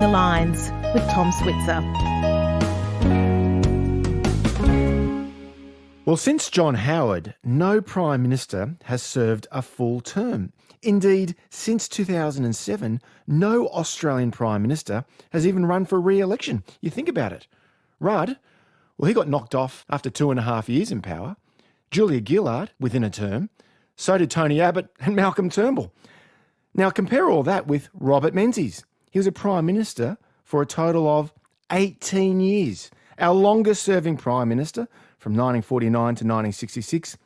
The Lines with Tom Switzer. Well, since John Howard, no Prime Minister has served a full term. Indeed, since 2007, no Australian Prime Minister has even run for re-election. You think about it. Rudd, well, he got knocked off after 2.5 years in power. Julia Gillard, within a term. So did Tony Abbott and Malcolm Turnbull. Now, compare all that with Robert Menzies. He was a Prime Minister for a total of 18 years. Our longest-serving Prime Minister from 1949 to 1966.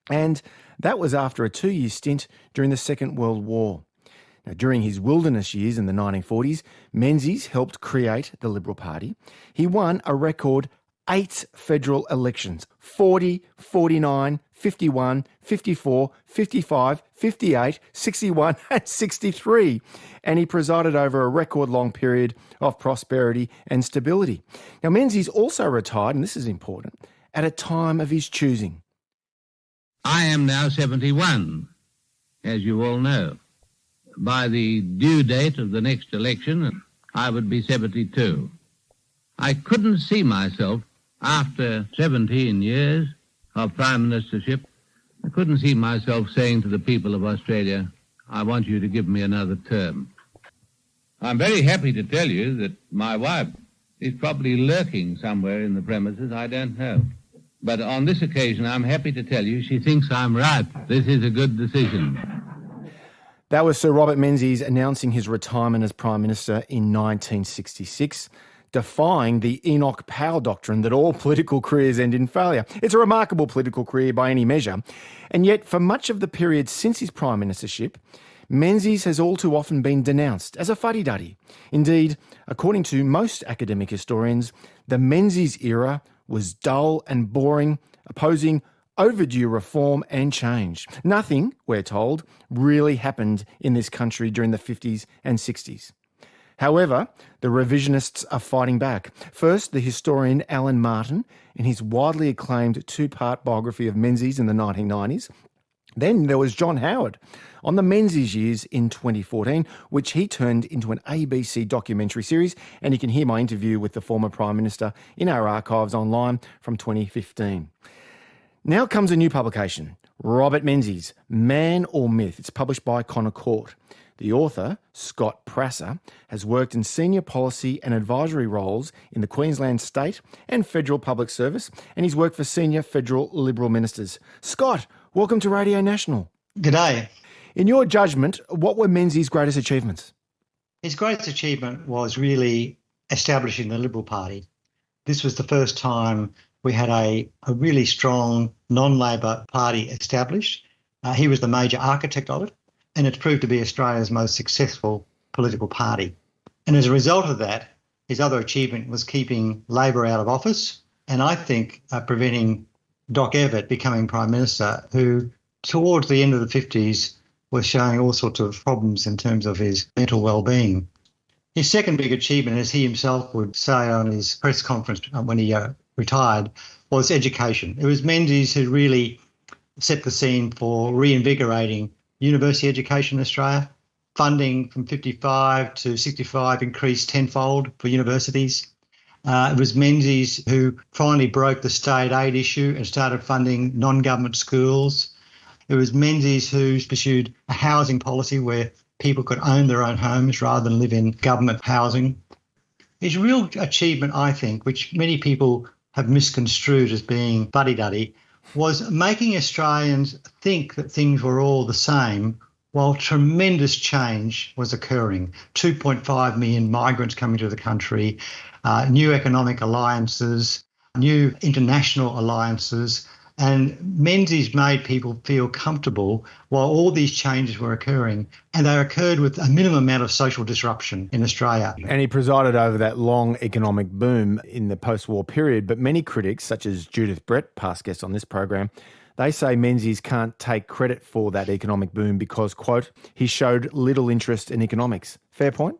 And that was after a 2-year stint during the Second World War. Now, during his wilderness years in the 1940s, Menzies helped create the Liberal Party. He won a record 8 federal elections: 40, 49, 51, 54, 55, 58, 61 and 63. And he presided over a record-long period of prosperity and stability. Now, Menzies also retired, and this is important, at a time of his choosing. I am now 71, as you all know. By the due date of the next election, I would be 72. I couldn't see myself, after 17 years of Prime Ministership, I couldn't see myself saying to the people of Australia, I want you to give me another term. I'm very happy to tell you that my wife is probably lurking somewhere in the premises, I don't know. But on this occasion, I'm happy to tell you she thinks I'm right. This is a good decision. That was Sir Robert Menzies announcing his retirement as Prime Minister in 1966. Defying the Enoch Powell doctrine that all political careers end in failure. It's a remarkable political career by any measure. And yet, for much of the period since his prime ministership, Menzies has all too often been denounced as a fuddy-duddy. Indeed, according to most academic historians, the Menzies era was dull and boring, opposing overdue reform and change. Nothing, we're told, really happened in this country during the 50s and 60s. However, the revisionists are fighting back. First, the historian Alan Martin in his widely acclaimed 2-part biography of Menzies in the 1990s. Then there was John Howard on the Menzies years in 2014, which he turned into an ABC documentary series, and you can hear my interview with the former Prime Minister in our archives online from 2015. Now comes a new publication, Robert Menzies, Man or Myth. It's published by Connor Court. The author, Scott Prasser, has worked in senior policy and advisory roles in the Queensland State and Federal Public Service, and he's worked for senior federal Liberal ministers. Scott, welcome to Radio National. G'day. In your judgment, what were Menzies' greatest achievements? His greatest achievement was really establishing the Liberal Party. This was the first time we had a really strong non-Labor party established. He was the major architect of it. And it's proved to be Australia's most successful political party. And as a result of that, his other achievement was keeping Labor out of office and I think preventing Doc Evatt becoming Prime Minister, who towards the end of the 50s was showing all sorts of problems in terms of his mental well-being. His second big achievement, as he himself would say on his press conference when he retired, was education. It was Menzies who really set the scene for reinvigorating university education in Australia. Funding from 55 to 65 increased tenfold for universities. It was Menzies who finally broke the state aid issue and started funding non-government schools. It was Menzies who pursued a housing policy where people could own their own homes rather than live in government housing. His real achievement, I think, which many people have misconstrued as being fuddy-duddy, was making Australians think that things were all the same while tremendous change was occurring. 2.5 million migrants coming to the country, new economic alliances, new international alliances, and Menzies made people feel comfortable while all these changes were occurring, and they occurred with a minimum amount of social disruption in Australia. And he presided over that long economic boom in the post-war period, but many critics, such as Judith Brett, past guest on this program, they say Menzies can't take credit for that economic boom because, quote, he showed little interest in economics. Fair point?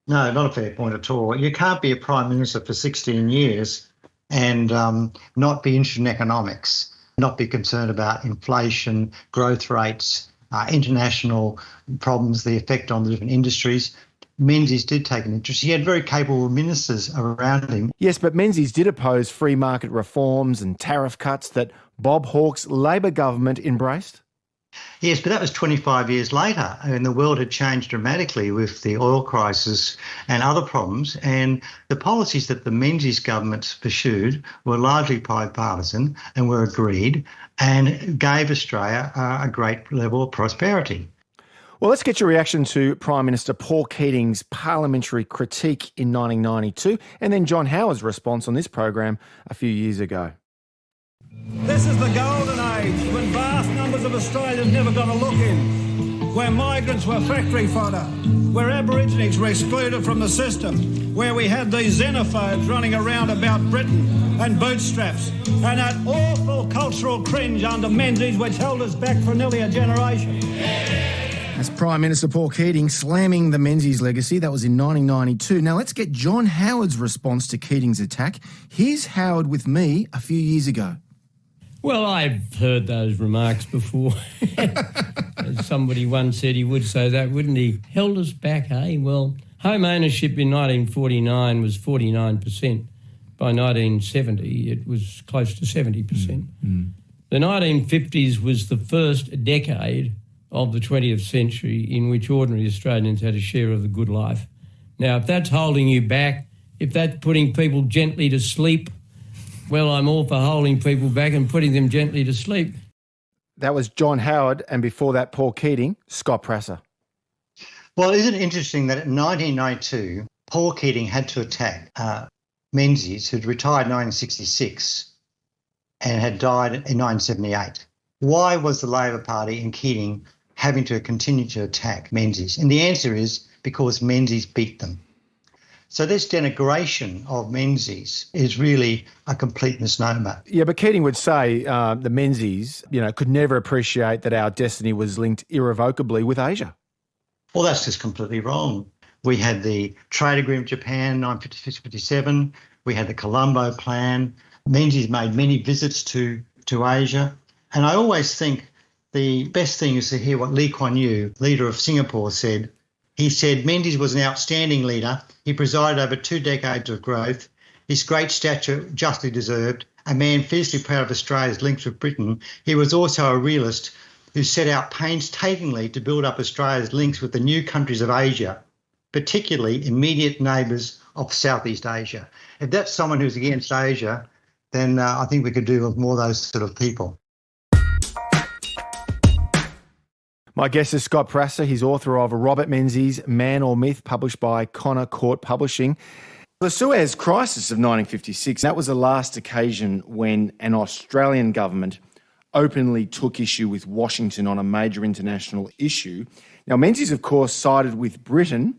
No, not a fair point at all. You can't be a Prime Minister for 16 years and not be interested in economics, not be concerned about inflation, growth rates, international problems, the effect on the different industries. Menzies did take an interest. He had very capable ministers around him. Yes, but Menzies did oppose free market reforms and tariff cuts that Bob Hawke's Labor government embraced. Yes, but that was 25 years later, and the world had changed dramatically with the oil crisis and other problems. And the policies that the Menzies government pursued were largely bipartisan and were agreed and gave Australia a great level of prosperity. Well, let's get your reaction to Prime Minister Paul Keating's parliamentary critique in 1992 and then John Howard's response on this program a few years ago. This is the golden age when vast numbers of Australians never got a look in, where migrants were factory fodder, where Aborigines were excluded from the system, where we had these xenophobes running around about Britain and bootstraps, and that awful cultural cringe under Menzies which held us back for nearly a generation. That's Prime Minister Paul Keating slamming the Menzies legacy. That was in 1992. Now let's get John Howard's response to Keating's attack. Here's Howard with me a few years ago. Well, I've heard those remarks before. As somebody once said he would say that, wouldn't he? Held us back, eh? Well, home ownership in 1949 was 49%. By 1970, it was close to 70%. The 1950s was the first decade of the 20th century in which ordinary Australians had a share of the good life. Now, if that's holding you back, if that's putting people gently to sleep, well, I'm all for holding people back and putting them gently to sleep. That was John Howard, and before that, Paul Keating, Scott Prasser. Well, isn't it interesting that in 1992, Paul Keating had to attack Menzies, who'd retired in 1966 and had died in 1978. Why was the Labor Party and Keating having to continue to attack Menzies? And the answer is because Menzies beat them. So this denigration of Menzies is really a complete misnomer. Yeah, but Keating would say the Menzies, could never appreciate that our destiny was linked irrevocably with Asia. Well, that's just completely wrong. We had the trade agreement with Japan, 1956-57. We had the Colombo Plan. Menzies made many visits to Asia. And I always think the best thing is to hear what Lee Kuan Yew, leader of Singapore, said. He said Menzies was an outstanding leader. He presided over 2 decades of growth. His great stature justly deserved. A man fiercely proud of Australia's links with Britain, he was also a realist who set out painstakingly to build up Australia's links with the new countries of Asia, particularly immediate neighbours of Southeast Asia. If that's someone who's against Asia, then I think we could do with more of those sort of people. My guest is Scott Prasser. He's author of Robert Menzies, Man or Myth, published by Connor Court Publishing. The Suez Crisis of 1956, that was the last occasion when an Australian government openly took issue with Washington on a major international issue. Now, Menzies, of course, sided with Britain